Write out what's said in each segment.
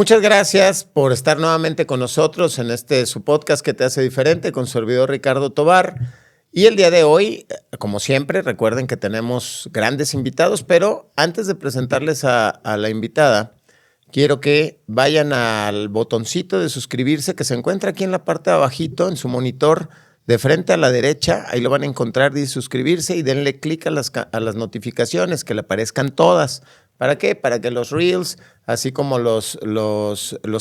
Muchas gracias por estar nuevamente con nosotros en su podcast que te hace diferente con su servidor Ricardo Tovar. Y el día de hoy, como siempre, recuerden que tenemos grandes invitados, pero antes de presentarles a la invitada, quiero que vayan al botoncito de suscribirse que se encuentra aquí en la parte de abajito, en su monitor, de frente a la derecha. Ahí lo van a encontrar, dice suscribirse y denle clic a las notificaciones, que le aparezcan todas. ¿Para qué? Para que los reels, así como los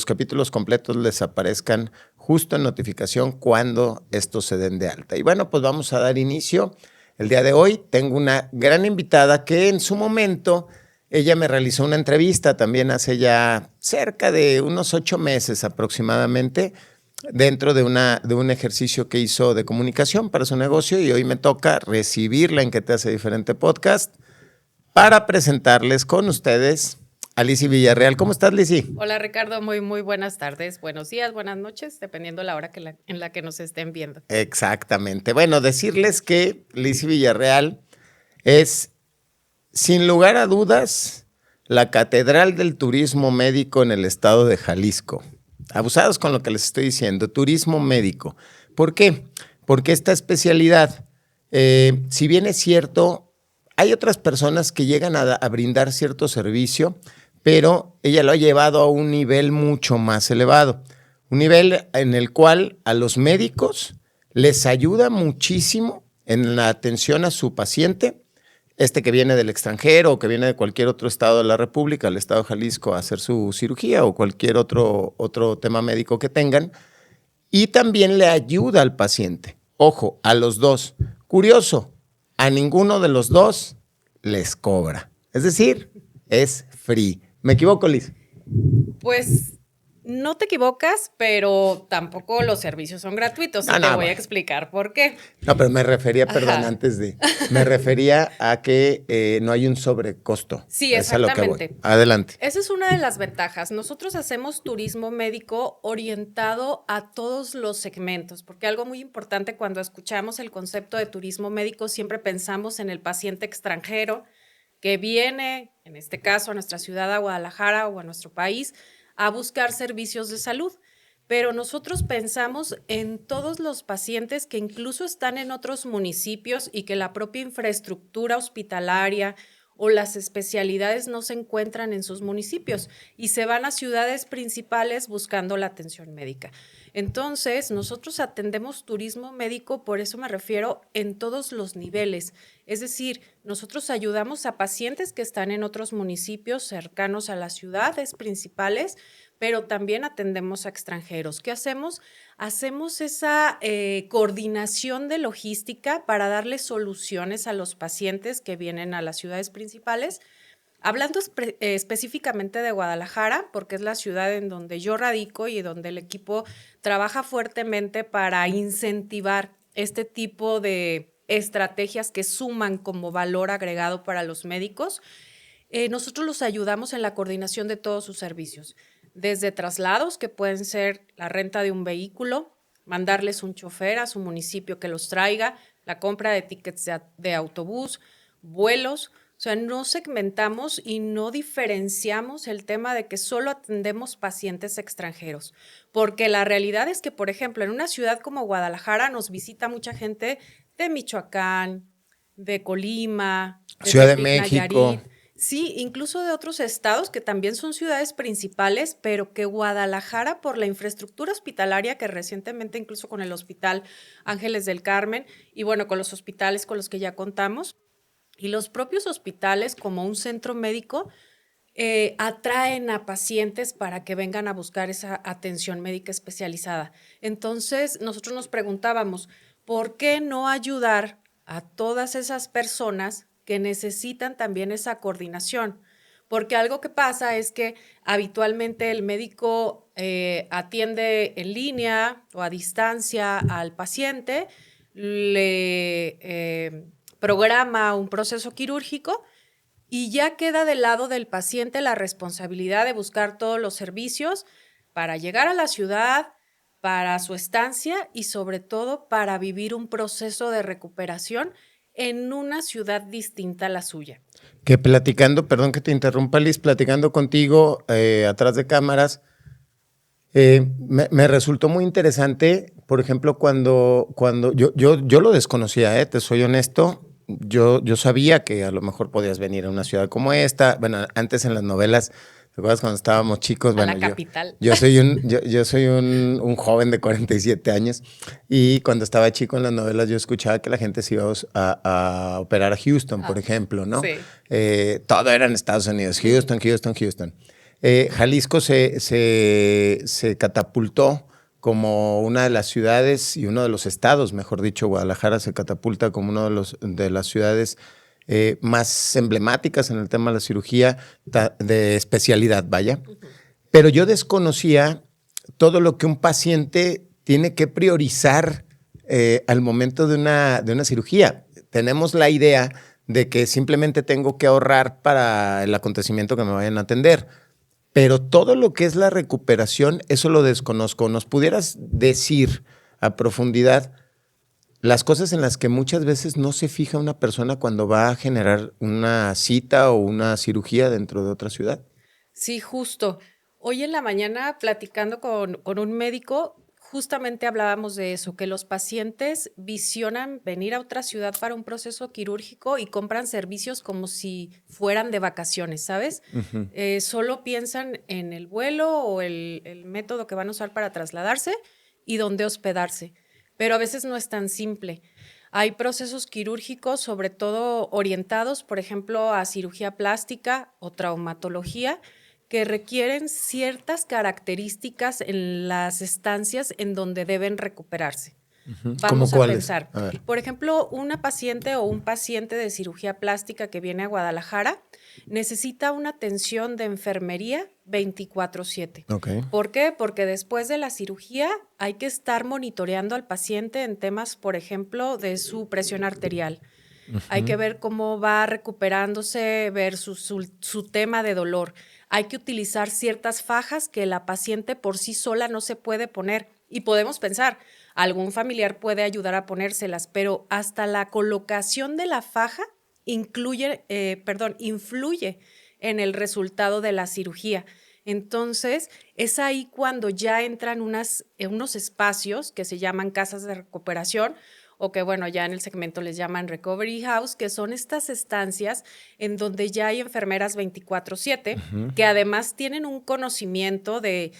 capítulos completos les aparezcan justo en notificación cuando estos se den de alta. Y bueno, pues vamos a dar inicio. El día de hoy tengo una gran invitada que en su momento ella me realizó una entrevista también hace ya cerca de unos 8 meses aproximadamente dentro de un ejercicio que hizo de comunicación para su negocio y hoy me toca recibirla en Que Te Hace Diferente Podcast para presentarles con ustedes a Lizzy Villarreal. ¿Cómo estás, Lizzy? Hola, Ricardo. Muy buenas tardes, buenos días, buenas noches, dependiendo la hora en la que nos estén viendo. Exactamente. Bueno, decirles que Lizzy Villarreal es, sin lugar a dudas, la catedral del turismo médico en el estado de Jalisco. Abusados con lo que les estoy diciendo, turismo médico. ¿Por qué? Porque esta especialidad, si bien es cierto, hay otras personas que llegan a brindar cierto servicio, pero ella lo ha llevado a un nivel mucho más elevado. Un nivel en el cual a los médicos les ayuda muchísimo en la atención a su paciente, que viene del extranjero o que viene de cualquier otro estado de la República, el estado de Jalisco, a hacer su cirugía o cualquier otro tema médico que tengan. Y también le ayuda al paciente. Ojo, a los dos. Curioso, a ninguno de los dos les cobra. Es decir, es free. ¿Me equivoco, Liz? Pues no te equivocas, pero tampoco los servicios son gratuitos. Te voy a explicar por qué. No, pero me refería, perdón, me refería a que no hay un sobrecosto. Sí, exactamente. Es a lo que voy. Adelante. Esa es una de las ventajas. Nosotros hacemos turismo médico orientado a todos los segmentos, porque algo muy importante cuando escuchamos el concepto de turismo médico, siempre pensamos en el paciente extranjero que viene, en este caso, a nuestra ciudad, a Guadalajara o a nuestro país, a buscar servicios de salud. Pero nosotros pensamos en todos los pacientes que incluso están en otros municipios y que la propia infraestructura hospitalaria o las especialidades no se encuentran en sus municipios y se van a ciudades principales buscando la atención médica. Entonces, nosotros atendemos turismo médico, por eso me refiero, en todos los niveles. Es decir, nosotros ayudamos a pacientes que están en otros municipios cercanos a las ciudades principales, pero también atendemos a extranjeros. ¿Qué hacemos? Hacemos esa coordinación de logística para darle soluciones a los pacientes que vienen a las ciudades principales. Hablando específicamente de Guadalajara, porque es la ciudad en donde yo radico y donde el equipo trabaja fuertemente para incentivar este tipo de estrategias que suman como valor agregado para los médicos, nosotros los ayudamos en la coordinación de todos sus servicios, desde traslados, que pueden ser la renta de un vehículo, mandarles un chofer a su municipio que los traiga, la compra de tickets de autobús, vuelos. O sea, no segmentamos y no diferenciamos el tema de que solo atendemos pacientes extranjeros, porque la realidad es que, por ejemplo, en una ciudad como Guadalajara nos visita mucha gente de Michoacán, de Colima, de Ciudad de México. Nayarit. Sí, incluso de otros estados que también son ciudades principales, pero que Guadalajara, por la infraestructura hospitalaria que recientemente, incluso con el Hospital Ángeles del Carmen y bueno, con los hospitales con los que ya contamos, y los propios hospitales como un centro médico atraen a pacientes para que vengan a buscar esa atención médica especializada. Entonces, nosotros nos preguntábamos, ¿por qué no ayudar a todas esas personas que necesitan también esa coordinación? Porque algo que pasa es que habitualmente el médico atiende en línea o a distancia al paciente, le programa un proceso quirúrgico y ya queda del lado del paciente la responsabilidad de buscar todos los servicios para llegar a la ciudad, para su estancia y sobre todo para vivir un proceso de recuperación en una ciudad distinta a la suya. Que platicando, perdón que te interrumpa, Liz, platicando contigo atrás de cámaras, Me resultó muy interesante, por ejemplo, cuando yo lo desconocía, te soy honesto. Yo sabía que a lo mejor podías venir a una ciudad como esta. Bueno, antes en las novelas, ¿te acuerdas cuando estábamos chicos? A Bueno, la capital. yo soy un joven de 47 años y cuando estaba chico en las novelas yo escuchaba que la gente se iba a operar a Houston, por ejemplo, ¿no? Sí. Todo era en Estados Unidos, Houston. Jalisco se catapultó como una de las ciudades y uno de los estados, mejor dicho, Guadalajara se catapulta como una de las ciudades más emblemáticas en el tema de la cirugía de especialidad, vaya. Pero yo desconocía todo lo que un paciente tiene que priorizar al momento de una cirugía. Tenemos la idea de que simplemente tengo que ahorrar para el acontecimiento que me vayan a atender. Pero todo lo que es la recuperación, eso lo desconozco. ¿Nos pudieras decir a profundidad las cosas en las que muchas veces no se fija una persona cuando va a generar una cita o una cirugía dentro de otra ciudad? Sí, justo. Hoy en la mañana, platicando con un médico, justamente hablábamos de eso, que los pacientes visionan venir a otra ciudad para un proceso quirúrgico y compran servicios como si fueran de vacaciones, ¿sabes? Solo piensan en el vuelo o el método que van a usar para trasladarse y dónde hospedarse. Pero a veces no es tan simple. Hay procesos quirúrgicos, sobre todo orientados, por ejemplo, a cirugía plástica o traumatología, que requieren ciertas características en las estancias en donde deben recuperarse. ¿Cómo Vamos a cuáles? pensar, A ver. por ejemplo, una paciente o un paciente de cirugía plástica que viene a Guadalajara necesita una atención de enfermería 24/7. Ok. ¿Por qué? Porque después de la cirugía hay que estar monitoreando al paciente en temas, por ejemplo, de su presión arterial. Hay que ver cómo va recuperándose, ver su tema de dolor. Hay que utilizar ciertas fajas que la paciente por sí sola no se puede poner. Y podemos pensar, algún familiar puede ayudar a ponérselas, pero hasta la colocación de la faja influye en el resultado de la cirugía. Entonces, es ahí cuando ya entran unos espacios que se llaman casas de recuperación, o que bueno, ya en el segmento les llaman Recovery House, que son estas estancias en donde ya hay enfermeras 24/7, que además tienen un conocimiento de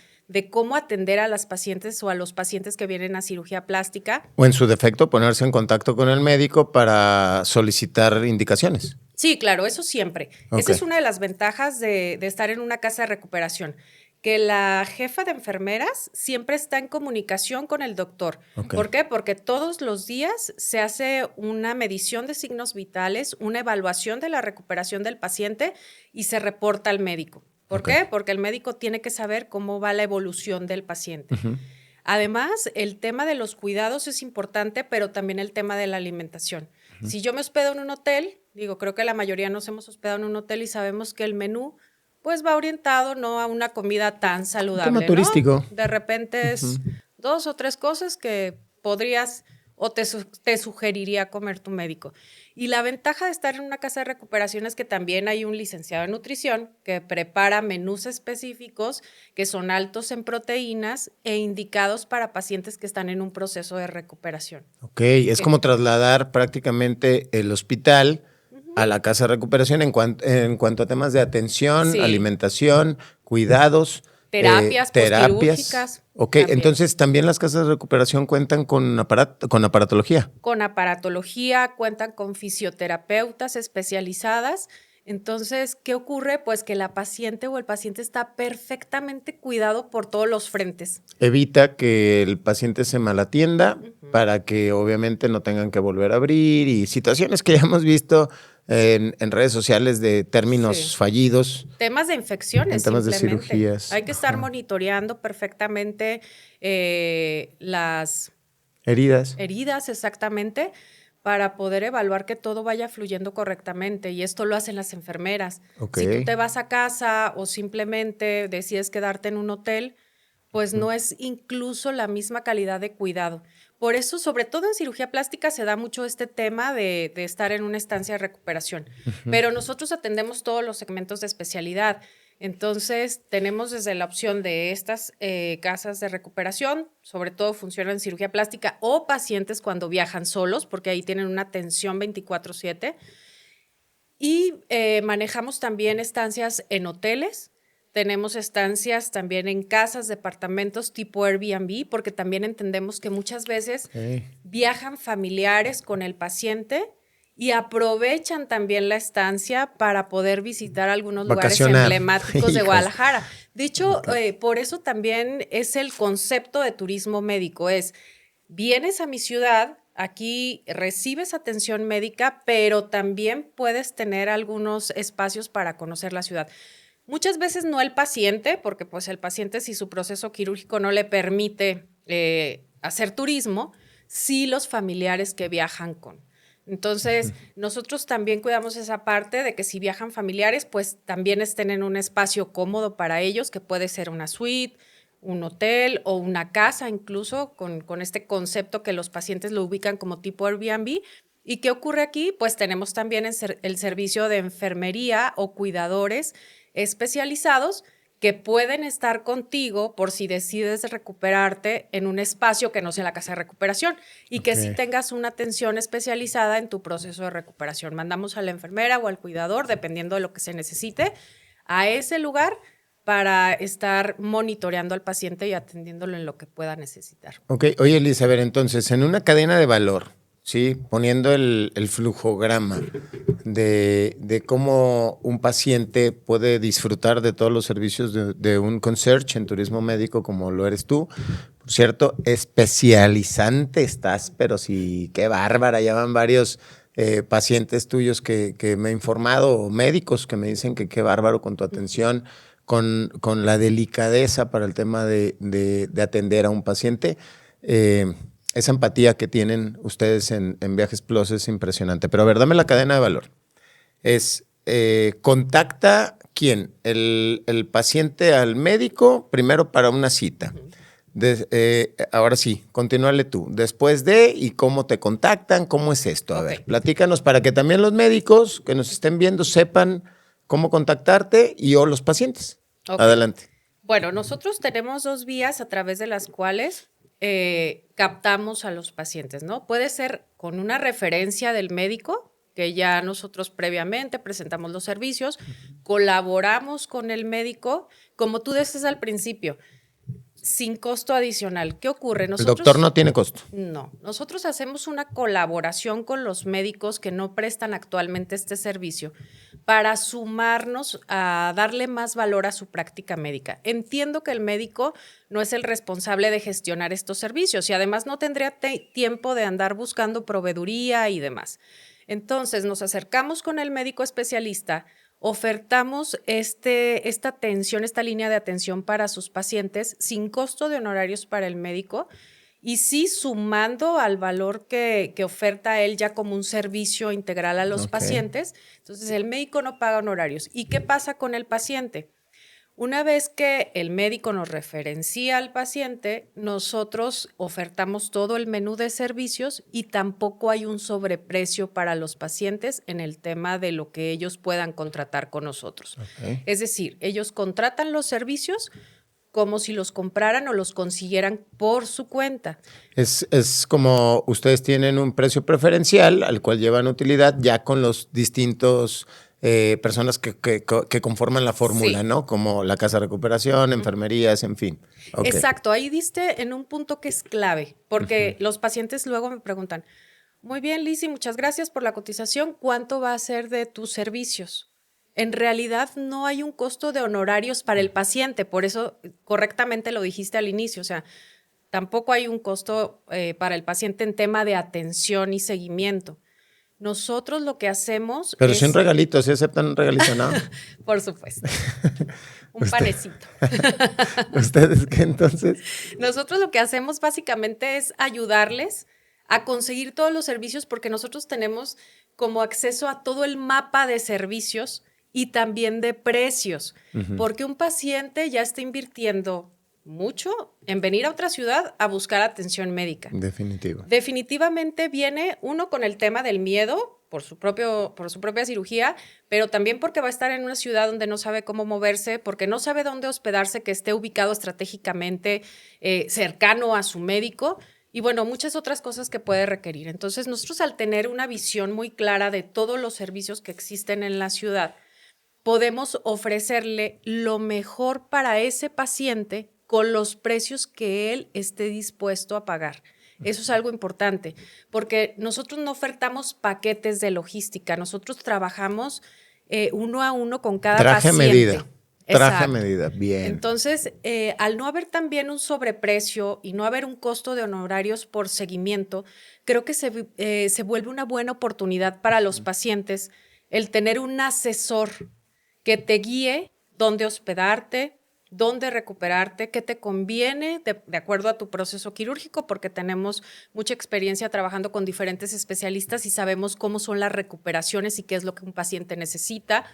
cómo atender a las pacientes o a los pacientes que vienen a cirugía plástica. O en su defecto, ponerse en contacto con el médico para solicitar indicaciones. Sí, claro, eso siempre. Esa Ok. es una de las ventajas de estar en una casa de recuperación, que la jefa de enfermeras siempre está en comunicación con el doctor. Ok. ¿Por qué? Porque todos los días se hace una medición de signos vitales, una evaluación de la recuperación del paciente y se reporta al médico. ¿Por Ok. qué? Porque el médico tiene que saber cómo va la evolución del paciente. Además, el tema de los cuidados es importante, pero también el tema de la alimentación. Si yo me hospedo en un hotel, creo que la mayoría nos hemos hospedado en un hotel y sabemos que el menú pues va orientado no a una comida tan Un tema saludable, ¿no? turístico. De repente es 2 o 3 cosas que podrías o te sugeriría comer tu médico. Y la ventaja de estar en una casa de recuperación es que también hay un licenciado en nutrición que prepara menús específicos que son altos en proteínas e indicados para pacientes que están en un proceso de recuperación. Ok, es como trasladar prácticamente el hospital a la casa de recuperación en cuanto a temas de atención, Sí. alimentación, cuidados, Terapias postquirúrgicas Ok, también. entonces también las casas de recuperación cuentan con aparatología. Con aparatología, cuentan con fisioterapeutas especializadas. Entonces, ¿qué ocurre? Pues que la paciente o el paciente está perfectamente cuidado por todos los frentes. Evita que el paciente se malatienda para que obviamente no tengan que volver a abrir y situaciones que ya hemos visto en redes sociales de términos Sí. fallidos. Temas de infecciones, En temas de simplemente. cirugías. Hay que estar monitoreando perfectamente las Heridas. heridas, exactamente, para poder evaluar que todo vaya fluyendo correctamente. Y esto lo hacen las enfermeras. Ok. Si tú te vas a casa o simplemente decides quedarte en un hotel, pues no es incluso la misma calidad de cuidado. Por eso, sobre todo en cirugía plástica, se da mucho este tema de estar en una estancia de recuperación. Pero nosotros atendemos todos los segmentos de especialidad, Entonces, tenemos desde la opción de estas casas de recuperación, sobre todo funcionan en cirugía plástica o pacientes cuando viajan solos, porque ahí tienen una atención 24/7. Y manejamos también estancias en hoteles. Tenemos estancias también en casas, departamentos tipo Airbnb, porque también entendemos que muchas veces viajan familiares con el paciente y aprovechan también la estancia para poder visitar algunos lugares emblemáticos de Guadalajara. De hecho, por eso también es el concepto de turismo médico. Vienes a mi ciudad, aquí recibes atención médica, pero también puedes tener algunos espacios para conocer la ciudad. Muchas veces no el paciente, porque pues el paciente, si su proceso quirúrgico no le permite hacer turismo, sí los familiares que viajan con. Entonces, nosotros también cuidamos esa parte de que si viajan familiares, pues también estén en un espacio cómodo para ellos, que puede ser una suite, un hotel o una casa, incluso con este concepto que los pacientes lo ubican como tipo Airbnb. ¿Y qué ocurre aquí? Pues tenemos también el servicio de enfermería o cuidadores especializados que pueden estar contigo por si decides recuperarte en un espacio que no sea la casa de recuperación y que sí tengas una atención especializada en tu proceso de recuperación. Mandamos a la enfermera o al cuidador, dependiendo de lo que se necesite, a ese lugar para estar monitoreando al paciente y atendiéndolo en lo que pueda necesitar. Ok, oye Liz, a ver, entonces, en una cadena de valor, ¿sí? Poniendo el flujograma de cómo un paciente puede disfrutar de todos los servicios de un concierge en turismo médico como lo eres tú. Por cierto, especializante estás, pero sí, qué bárbara, ya van varios pacientes tuyos que me he informado, o médicos que me dicen que qué bárbaro con tu atención, con la delicadeza para el tema de atender a un paciente. Esa empatía que tienen ustedes en Viajes Plus es impresionante. Pero a ver, dame la cadena de valor. Contacta ¿quién? El paciente al médico, primero para una cita. Ahora sí, continúale tú. Después de, ¿y cómo te contactan? ¿Cómo es esto? A ver, platícanos para que también los médicos que nos estén viendo sepan cómo contactarte o los pacientes. Adelante. Bueno, nosotros tenemos 2 vías a través de las cuales captamos a los pacientes, ¿no? Puede ser con una referencia del médico, que ya nosotros previamente presentamos los servicios, colaboramos con el médico, como tú decías al principio, sin costo adicional. ¿Qué ocurre? El doctor no tiene costo. No, nosotros hacemos una colaboración con los médicos que no prestan actualmente este servicio para sumarnos a darle más valor a su práctica médica. Entiendo que el médico no es el responsable de gestionar estos servicios y además no tendría tiempo de andar buscando proveeduría y demás. Entonces nos acercamos con el médico especialista, ofertamos esta atención, esta línea de atención para sus pacientes sin costo de honorarios para el médico y sí sumando al valor que oferta él ya como un servicio integral a los pacientes. Entonces el médico no paga honorarios. ¿Y qué pasa con el paciente? Una vez que el médico nos referencia al paciente, nosotros ofertamos todo el menú de servicios y tampoco hay un sobreprecio para los pacientes en el tema de lo que ellos puedan contratar con nosotros. Es decir, ellos contratan los servicios como si los compraran o los consiguieran por su cuenta. Es como ustedes tienen un precio preferencial al cual llevan utilidad ya con los distintos personas que conforman la fórmula, ¿no? Como la casa de recuperación, enfermerías, en fin. Exacto, ahí diste en un punto que es clave, porque los pacientes luego me preguntan, muy bien, Lizzy, muchas gracias por la cotización, ¿cuánto va a ser de tus servicios? En realidad no hay un costo de honorarios para el paciente, por eso correctamente lo dijiste al inicio, o sea, tampoco hay un costo para el paciente en tema de atención y seguimiento. Nosotros lo que hacemos Pero si un regalito, ¿sí aceptan un regalito, no? Por supuesto. Un panecito. ¿Ustedes qué entonces? Nosotros lo que hacemos básicamente es ayudarles a conseguir todos los servicios porque nosotros tenemos como acceso a todo el mapa de servicios y también de precios, porque un paciente ya está invirtiendo mucho en venir a otra ciudad a buscar atención médica. Definitivo. Definitivamente viene uno con el tema del miedo por su propia cirugía, pero también porque va a estar en una ciudad donde no sabe cómo moverse, porque no sabe dónde hospedarse, que esté ubicado estratégicamente cercano a su médico y bueno, muchas otras cosas que puede requerir. Entonces, nosotros al tener una visión muy clara de todos los servicios que existen en la ciudad, podemos ofrecerle lo mejor para ese paciente con los precios que él esté dispuesto a pagar. Eso es algo importante, porque nosotros no ofertamos paquetes de logística, nosotros trabajamos uno a uno con cada paciente. Traje a medida, bien. Entonces, al no haber también un sobreprecio y no haber un costo de honorarios por seguimiento, creo que se vuelve una buena oportunidad para los pacientes el tener un asesor que te guíe dónde hospedarte, dónde recuperarte, qué te conviene de acuerdo a tu proceso quirúrgico, porque tenemos mucha experiencia trabajando con diferentes especialistas y sabemos cómo son las recuperaciones y qué es lo que un paciente necesita,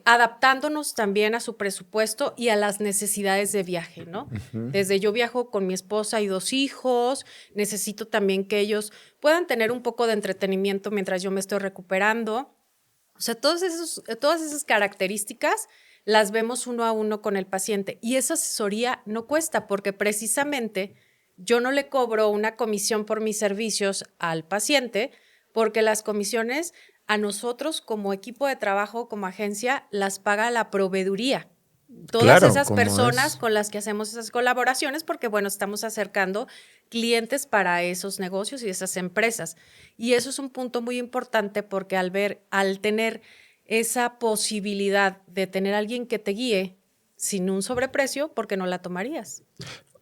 adaptándonos también a su presupuesto y a las necesidades de viaje, ¿no? Desde yo viajo con mi esposa y 2 hijos, necesito también que ellos puedan tener un poco de entretenimiento mientras yo me estoy recuperando. O sea, todas esas características las vemos uno a uno con el paciente y esa asesoría no cuesta porque precisamente yo no le cobro una comisión por mis servicios al paciente porque las comisiones a nosotros como equipo de trabajo, como agencia, las paga la proveeduría. Todas esas personas con las que hacemos esas colaboraciones porque, bueno, estamos acercando clientes para esos negocios y esas empresas. Y eso es un punto muy importante porque al tener esa posibilidad de tener a alguien que te guíe sin un sobreprecio, ¿por qué no la tomarías?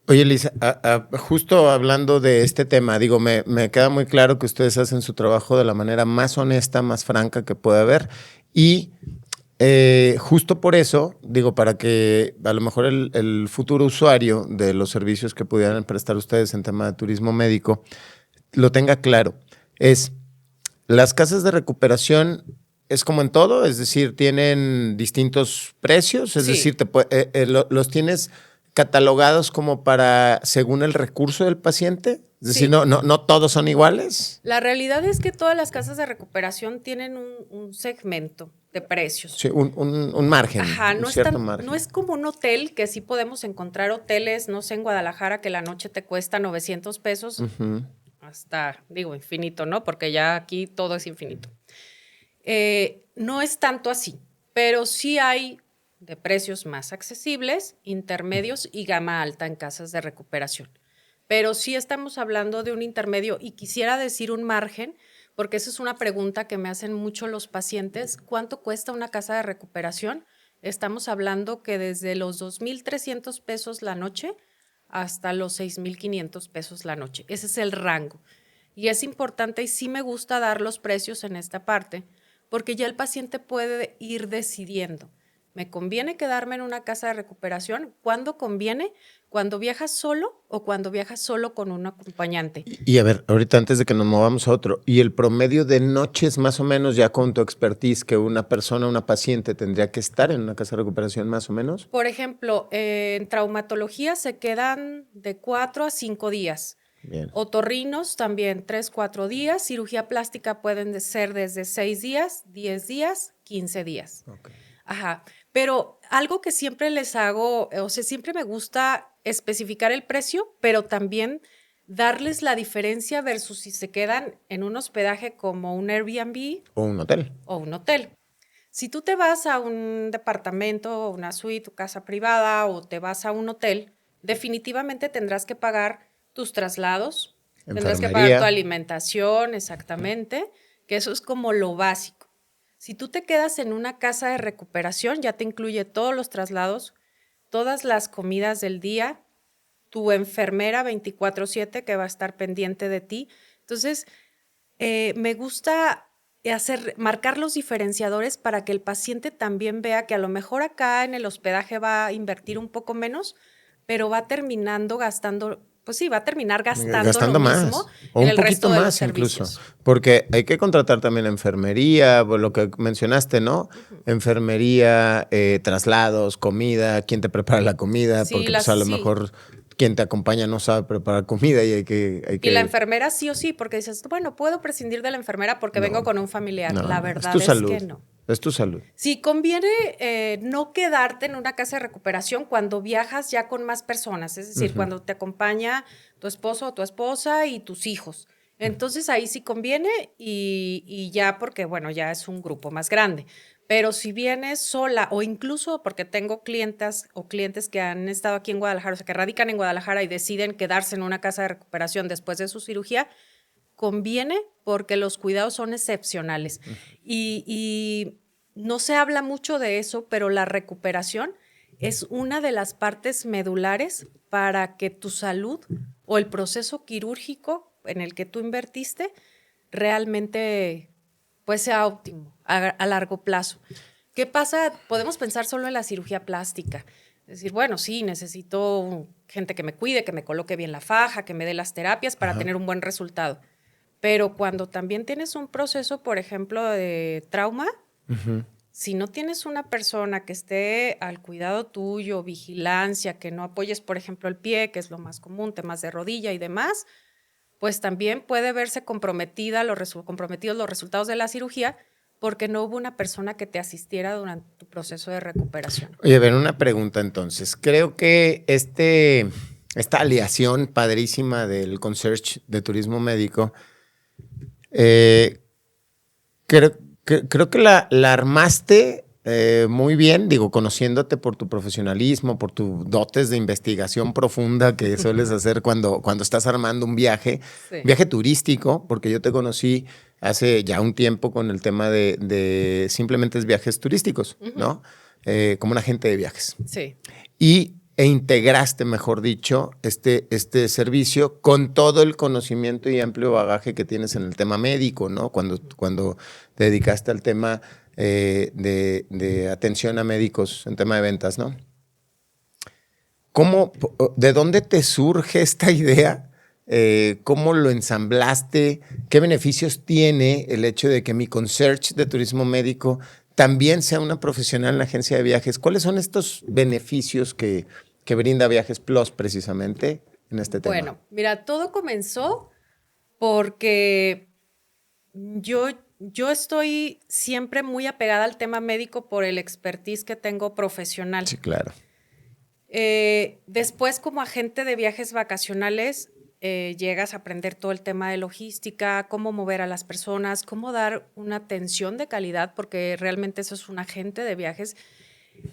Oye, Lisa, justo hablando de este tema, digo, me queda muy claro que ustedes hacen su trabajo de la manera más honesta, más franca que puede haber y justo por eso, digo, para que a lo mejor el futuro usuario de los servicios que pudieran prestar ustedes en tema de turismo médico lo tenga claro, las casas de recuperación es como en todo, es decir, tienen distintos precios, es decir, los tienes catalogados como para según el recurso del paciente, es decir, no todos son iguales. La realidad es que todas las casas de recuperación tienen un segmento de precios. Sí, un margen. Ajá, Margen. No es como un hotel, que sí podemos encontrar hoteles, no sé, en Guadalajara, que la noche te cuesta 900 pesos, hasta, digo, infinito, ¿no? Porque ya aquí todo es infinito. No es tanto así, pero sí hay de precios más accesibles, intermedios y gama alta en casas de recuperación. Pero sí estamos hablando de un intermedio y quisiera decir un margen, porque esa es una pregunta que me hacen mucho los pacientes. ¿Cuánto cuesta una casa de recuperación? Estamos hablando que desde los 2,300 pesos la noche hasta los 6,500 pesos la noche. Ese es el rango. Y es importante y sí me gusta dar los precios en esta parte, porque ya el paciente puede ir decidiendo. ¿Me conviene quedarme en una casa de recuperación? ¿Cuándo conviene? ¿Cuando viajas solo o cuando viajas solo con un acompañante? Y a ver, ahorita antes de que nos movamos a otro, ¿y el promedio de noches más o menos ya con tu expertise que una persona, una paciente tendría que estar en una casa de recuperación más o menos? Por ejemplo, en traumatología se quedan de 4 a 5 días. Bien. Otorrinos también 3, 4 días. Cirugía plástica pueden ser desde 6 días, 10 días, 15 días. Okay. Ajá. Pero algo que siempre les hago, o sea, siempre me gusta especificar el precio, pero también darles la diferencia versus si se quedan en un hospedaje como un Airbnb o un hotel. O un hotel. Si tú te vas a un departamento, una suite, tu casa privada o te vas a un hotel, definitivamente tendrás que pagar tus traslados, tendrás que pagar tu alimentación, exactamente, que eso es como lo básico. Si tú te quedas en una casa de recuperación, ya te incluye todos los traslados, todas las comidas del día, tu enfermera 24/7 que va a estar pendiente de ti. Entonces, me gusta marcar los diferenciadores para que el paciente también vea que a lo mejor acá en el hospedaje va a invertir un poco menos, pero va terminando gastando. Pues sí, va a terminar gastando lo más, mismo o en un el poquito resto de más los servicios. incluso, porque hay que contratar también enfermería, lo que mencionaste, ¿no? Enfermería, traslados, comida, quién te prepara la comida, Sí, porque pues, a lo mejor quien te acompaña no sabe preparar comida y hay que... Y la enfermera sí o sí, porque dices, bueno, puedo prescindir de la enfermera porque vengo con un familiar. La verdad es que no. Es tu salud. Sí, conviene no quedarte en una casa de recuperación cuando viajas ya con más personas, es decir, cuando te acompaña tu esposo o tu esposa y tus hijos. Entonces ahí sí conviene y ya porque, bueno, ya es un grupo más grande. Pero si vienes sola o incluso porque tengo clientas o clientes que han estado aquí en Guadalajara, o sea, que radican en Guadalajara y deciden quedarse en una casa de recuperación después de su cirugía, conviene porque los cuidados son excepcionales. Y no se habla mucho de eso, pero la recuperación es una de las partes medulares para que tu salud o el proceso quirúrgico en el que tú invertiste realmente pues sea óptimo a largo plazo. ¿Qué pasa? Podemos pensar solo en la cirugía plástica. Es decir, bueno, sí, necesito gente que me cuide, que me coloque bien la faja, que me dé las terapias para tener un buen resultado. Pero cuando también tienes un proceso, por ejemplo, de trauma, si no tienes una persona que esté al cuidado tuyo, vigilancia, que no apoyes, por ejemplo, el pie, que es lo más común, temas de rodilla y demás, pues también puede verse comprometidos los resultados de la cirugía porque no hubo una persona que te asistiera durante tu proceso de recuperación. Oye, a ver, una pregunta entonces. Creo que esta aliación padrísima del concierge de turismo médico, creo que la armaste muy bien, digo, conociéndote por tu profesionalismo, por tus dotes de investigación profunda que sueles hacer cuando estás armando un viaje turístico, porque yo te conocí hace ya un tiempo con el tema de simplemente viajes turísticos, ¿no? Como un agente de viajes. Sí. E integraste, mejor dicho, este servicio con todo el conocimiento y amplio bagaje que tienes en el tema médico, ¿no? Cuando te dedicaste al tema de atención a médicos en tema de ventas, ¿no? ¿De dónde te surge esta idea? ¿Cómo lo ensamblaste? ¿Qué beneficios tiene el hecho de que mi concierge de turismo médico también sea una profesional en la agencia de viajes? ¿Cuáles son estos beneficios que brinda Viajes Plus precisamente en este tema? Bueno, mira, todo comenzó porque yo estoy siempre muy apegada al tema médico por el expertise que tengo profesional. Sí, claro. Después, como agente de viajes vacacionales, llegas a aprender todo el tema de logística, cómo mover a las personas, cómo dar una atención de calidad, porque realmente eso es un agente de viajes.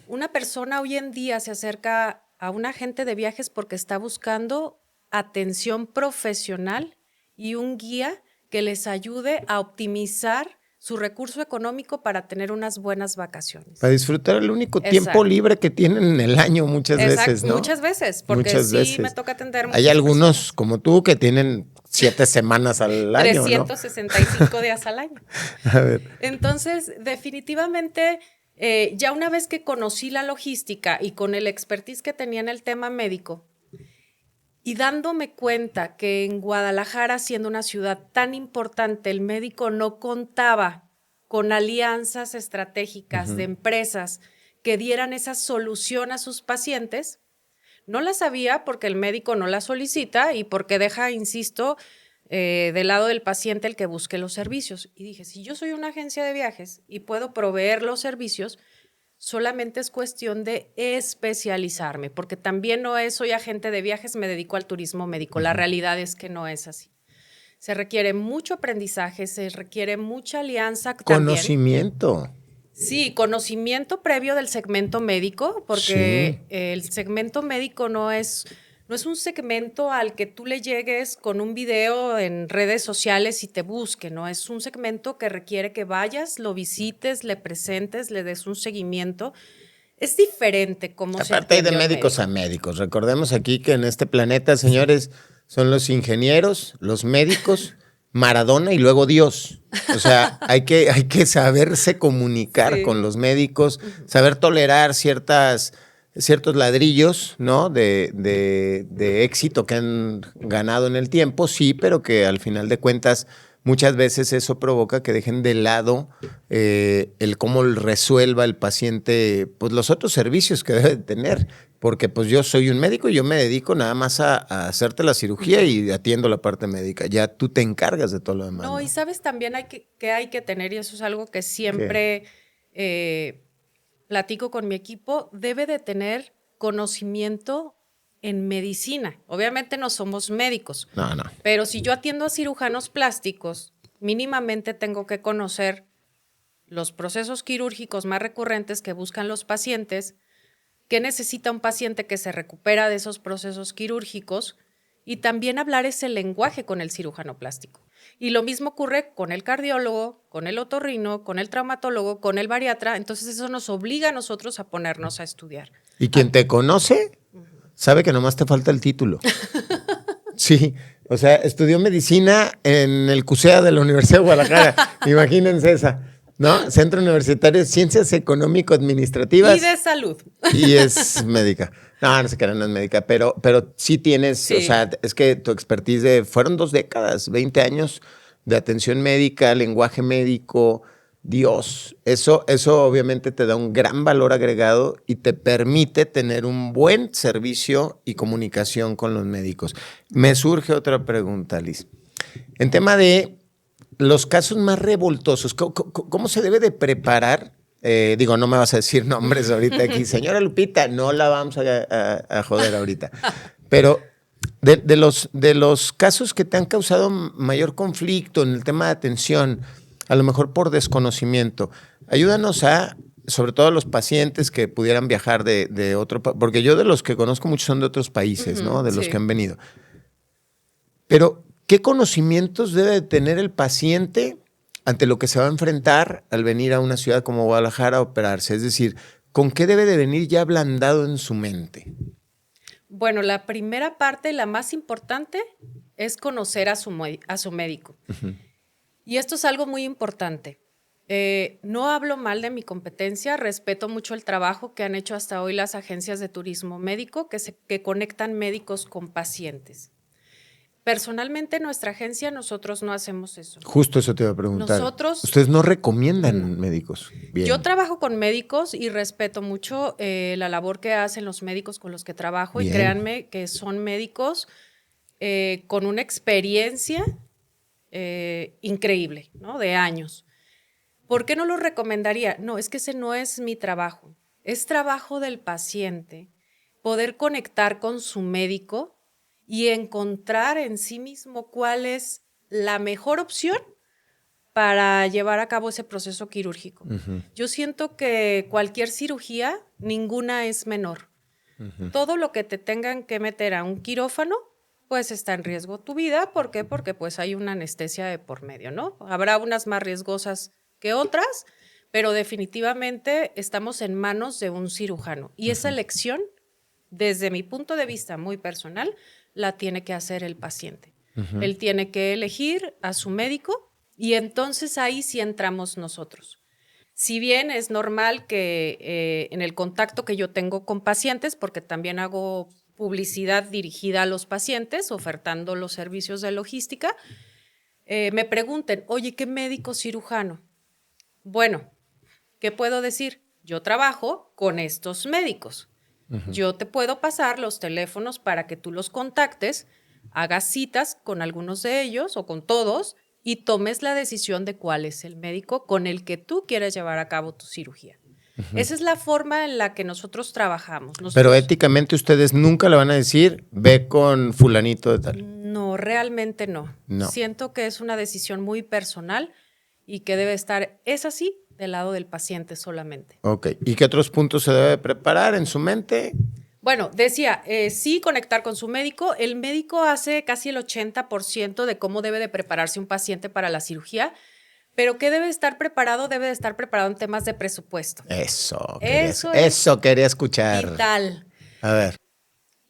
Una persona hoy en día se acerca a un agente de viajes porque está buscando atención profesional y un guía que les ayude a optimizar su recurso económico para tener unas buenas vacaciones. Para disfrutar el único tiempo libre que tienen en el año muchas veces, ¿no? Muchas veces, porque muchas veces. Me toca atender muchas Hay algunos personas. como tú que tienen 7 semanas al año, 365 ¿no? días al año. A ver. Entonces, definitivamente, ya una vez que conocí la logística y con el expertise que tenía en el tema médico, y dándome cuenta que en Guadalajara, siendo una ciudad tan importante, el médico no contaba con alianzas estratégicas de empresas que dieran esa solución a sus pacientes, no las había porque el médico no la solicita y porque deja, insisto, del lado del paciente el que busque los servicios. Y dije, si yo soy una agencia de viajes y puedo proveer los servicios, solamente es cuestión de especializarme, porque también no es, soy agente de viajes, me dedico al turismo médico. La realidad es que no es así. Se requiere mucho aprendizaje, se requiere mucha alianza. Conocimiento. También. Sí, conocimiento previo del segmento médico, porque el segmento médico no es un segmento al que tú le llegues con un video en redes sociales y te busque, ¿no? Es un segmento que requiere que vayas, lo visites, le presentes, le des un seguimiento. Es diferente cómo se Aparte hay de médicos a médicos. Recordemos aquí que en este planeta, señores, son los ingenieros, los médicos, Maradona y luego Dios. O sea, hay que saberse comunicar con los médicos, saber tolerar ciertos ladrillos, ¿no? de éxito que han ganado en el tiempo, sí, pero que al final de cuentas muchas veces eso provoca que dejen de lado el cómo resuelva el paciente pues los otros servicios que debe tener. porque pues yo soy un médico y yo me dedico nada más a hacerte la cirugía y atiendo la parte médica. Ya tú te encargas de todo lo demás. No, y sabes también que hay que tener, y eso es algo que siempre platico con mi equipo, debe de tener conocimiento en medicina. Obviamente no somos médicos, No. pero si yo atiendo a cirujanos plásticos, mínimamente tengo que conocer los procesos quirúrgicos más recurrentes que buscan los pacientes, qué necesita un paciente que se recupera de esos procesos quirúrgicos y también hablar ese lenguaje con el cirujano plástico. Y lo mismo ocurre con el cardiólogo, con el otorrino, con el traumatólogo, con el bariatra. Entonces eso nos obliga a nosotros a ponernos a estudiar. Y quien te conoce sabe que nomás te falta el título. Sí, o sea, estudió medicina en el CUSEA de la Universidad de Guadalajara. Imagínense esa. ¿No? Centro Universitario de Ciencias Económico-Administrativas. Y de salud. Y es médica. No se crean, no es médica, pero sí tienes, sí. O sea, es que tu expertise fueron 2 décadas, 20 años de atención médica, lenguaje médico. Dios, eso obviamente te da un gran valor agregado y te permite tener un buen servicio y comunicación con los médicos. Me surge otra pregunta, Liz. En tema de los casos más revoltosos, ¿cómo se debe de preparar? Digo, no me vas a decir nombres ahorita aquí. Señora Lupita, no la vamos a joder ahorita. Pero de los casos que te han causado mayor conflicto en el tema de atención, a lo mejor por desconocimiento, ayúdanos sobre todo a los pacientes que pudieran viajar de otro país, porque yo de los que conozco muchos son de otros países, ¿no? De los que han venido. Pero ¿qué conocimientos debe de tener el paciente ante lo que se va a enfrentar al venir a una ciudad como Guadalajara a operarse? Es decir, ¿con qué debe de venir ya ablandado en su mente? Bueno, la primera parte, la más importante, es conocer a su médico. Uh-huh. Y esto es algo muy importante. No hablo mal de mi competencia, respeto mucho el trabajo que han hecho hasta hoy las agencias de turismo médico que conectan médicos con pacientes. Personalmente, en nuestra agencia, nosotros no hacemos eso. Justo eso te iba a preguntar. ¿Ustedes no recomiendan médicos? Bien. Yo trabajo con médicos y respeto mucho la labor que hacen los médicos con los que trabajo. Bien. Y créanme que son médicos con una experiencia increíble, ¿no? De años. ¿Por qué no lo recomendaría? No, es que ese no es mi trabajo. Es trabajo del paciente poder conectar con su médico y encontrar en sí mismo cuál es la mejor opción para llevar a cabo ese proceso quirúrgico. Uh-huh. Yo siento que cualquier cirugía, ninguna es menor. Uh-huh. Todo lo que te tengan que meter a un quirófano, pues está en riesgo tu vida. ¿Por qué? Porque pues hay una anestesia de por medio, ¿no? Habrá unas más riesgosas que otras, pero definitivamente estamos en manos de un cirujano. Y esa elección, desde mi punto de vista muy personal, la tiene que hacer el paciente. Uh-huh. Él tiene que elegir a su médico y entonces ahí sí entramos nosotros. Si bien es normal que en el contacto que yo tengo con pacientes, porque también hago publicidad dirigida a los pacientes, ofertando los servicios de logística, me pregunten, oye, ¿qué médico cirujano? Bueno, ¿qué puedo decir? Yo trabajo con estos médicos. Uh-huh. Yo te puedo pasar los teléfonos para que tú los contactes, hagas citas con algunos de ellos o con todos y tomes la decisión de cuál es el médico con el que tú quieres llevar a cabo tu cirugía. Uh-huh. Esa es la forma en la que nosotros trabajamos. Pero éticamente ustedes nunca le van a decir, ve con fulanito de tal. No, realmente no. Siento que es una decisión muy personal y que debe estar, es así, del lado del paciente solamente. Ok. ¿Y qué otros puntos se debe preparar en su mente? Bueno, decía, sí conectar con su médico. El médico hace casi el 80% de cómo debe de prepararse un paciente para la cirugía, pero ¿qué debe estar preparado? Debe de estar preparado en temas de presupuesto. Eso quería escuchar. Vital. A ver.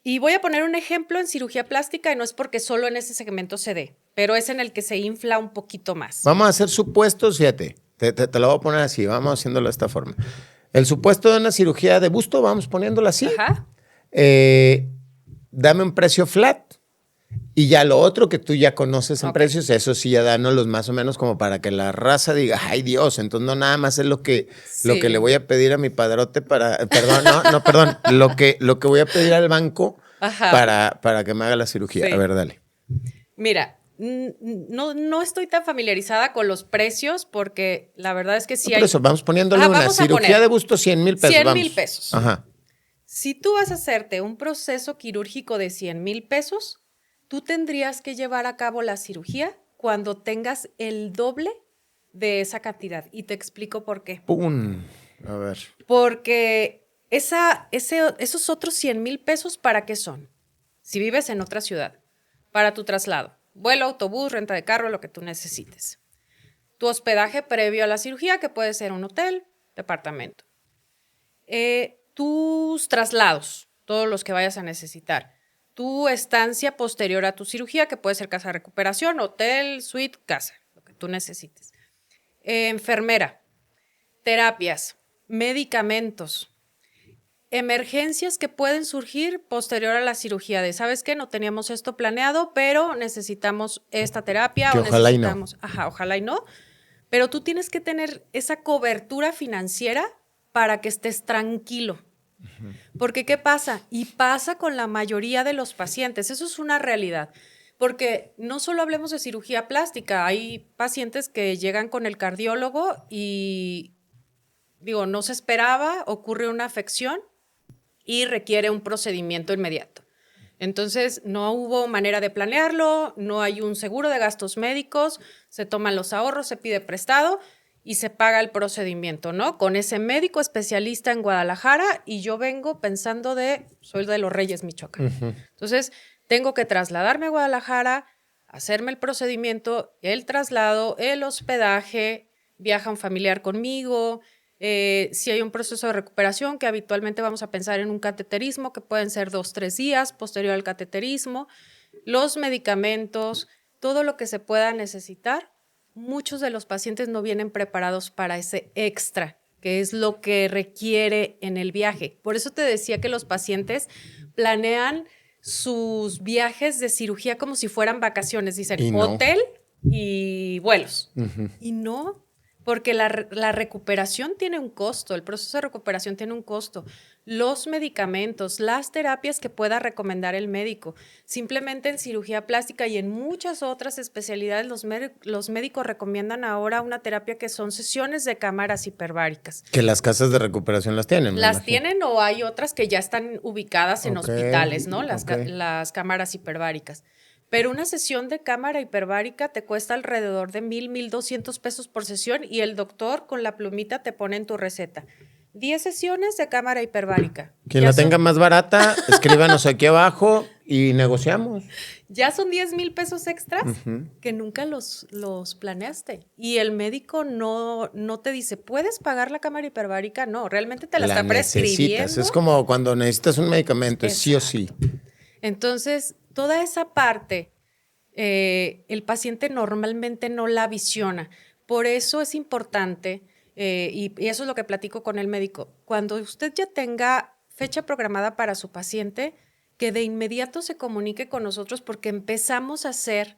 Y voy a poner un ejemplo en cirugía plástica y no es porque solo en ese segmento se dé, pero es en el que se infla un poquito más. Vamos a hacer supuestos, fíjate. Te lo voy a poner así, vamos haciéndolo de esta forma. El supuesto de una cirugía de busto, vamos poniéndolo así. Ajá. Dame un precio flat Y ya lo otro que tú ya conoces en Ok. precios, eso sí ya danos más o menos como para que la raza diga, ay Dios, entonces no nada más es lo que Sí. le voy a pedir a mi padrote perdón, perdón, lo que voy a pedir al banco Ajá. para que me haga la cirugía. A Sí. ver, dale. Mira, no estoy tan familiarizada con los precios porque la verdad es que No, sí por hay. eso, vamos poniéndole Ajá, una vamos a cirugía de poner busto 100,000 pesos, 100,000 vamos. pesos. Ajá. Si tú vas a hacerte un proceso quirúrgico de 100,000 pesos, tú tendrías que llevar a cabo la cirugía cuando tengas el doble de esa cantidad. Y te explico por qué. Pum. A ver. Porque esos otros 100,000 pesos, ¿para qué son? Si vives en otra ciudad, para tu traslado, vuelo, autobús, renta de carro, lo que tú necesites. Tu hospedaje previo a la cirugía, que puede ser un hotel, departamento. Tus traslados, todos los que vayas a necesitar. Tu estancia posterior a tu cirugía, que puede ser casa de recuperación, hotel, suite, casa, lo que tú necesites. Enfermera, terapias, medicamentos, emergencias que pueden surgir posterior a la cirugía de, ¿sabes qué? No teníamos esto planeado, pero necesitamos esta terapia Que o ojalá y no. necesitamos, ajá, ojalá y no, pero tú tienes que tener esa cobertura financiera para que estés tranquilo. Porque ¿qué pasa? Y pasa con la mayoría de los pacientes, eso es una realidad. Porque no solo hablemos de cirugía plástica, hay pacientes que llegan con el cardiólogo y, digo, no se esperaba, ocurre una afección y requiere un procedimiento inmediato. Entonces, no hubo manera de planearlo, no hay un seguro de gastos médicos, se toman los ahorros, se pide prestado y se paga el procedimiento, ¿no? Con ese médico especialista en Guadalajara y yo vengo pensando soy de Los Reyes, Michoacán. Entonces, tengo que trasladarme a Guadalajara, hacerme el procedimiento, el traslado, el hospedaje, viaja un familiar conmigo. Si hay un proceso de recuperación, que habitualmente vamos a pensar en un cateterismo, que pueden ser 2-3 días posterior al cateterismo, los medicamentos, todo lo que se pueda necesitar. Muchos de los pacientes no vienen preparados para ese extra, que es lo que requiere en el viaje. Por eso te decía que los pacientes planean sus viajes de cirugía como si fueran vacaciones. Dicen Y no. hotel y vuelos. Y no, porque la recuperación tiene un costo, el proceso de recuperación tiene un costo. Los medicamentos, las terapias que pueda recomendar el médico. Simplemente en cirugía plástica y en muchas otras especialidades, los médicos recomiendan ahora una terapia que son sesiones de cámaras hiperbáricas. Que las casas de recuperación las tienen. Las tienen o hay otras que ya están ubicadas en hospitales, ¿no? Ok. Las cámaras hiperbáricas. Pero una sesión de cámara hiperbárica te cuesta alrededor de 1,200 pesos por sesión y el doctor con la plumita te pone en tu receta 10 sesiones de cámara hiperbárica. Quien la tenga más barata, escríbanos aquí abajo y negociamos. Ya son 10,000 pesos extras que nunca los planeaste. Y el médico no te dice, ¿puedes pagar la cámara hiperbárica? No, realmente te la está prescribiendo. Es como cuando necesitas un medicamento, es sí o sí. Entonces, toda esa parte, el paciente normalmente no la visiona. Por eso es importante, y eso es lo que platico con el médico, cuando usted ya tenga fecha programada para su paciente, que de inmediato se comunique con nosotros porque empezamos a hacer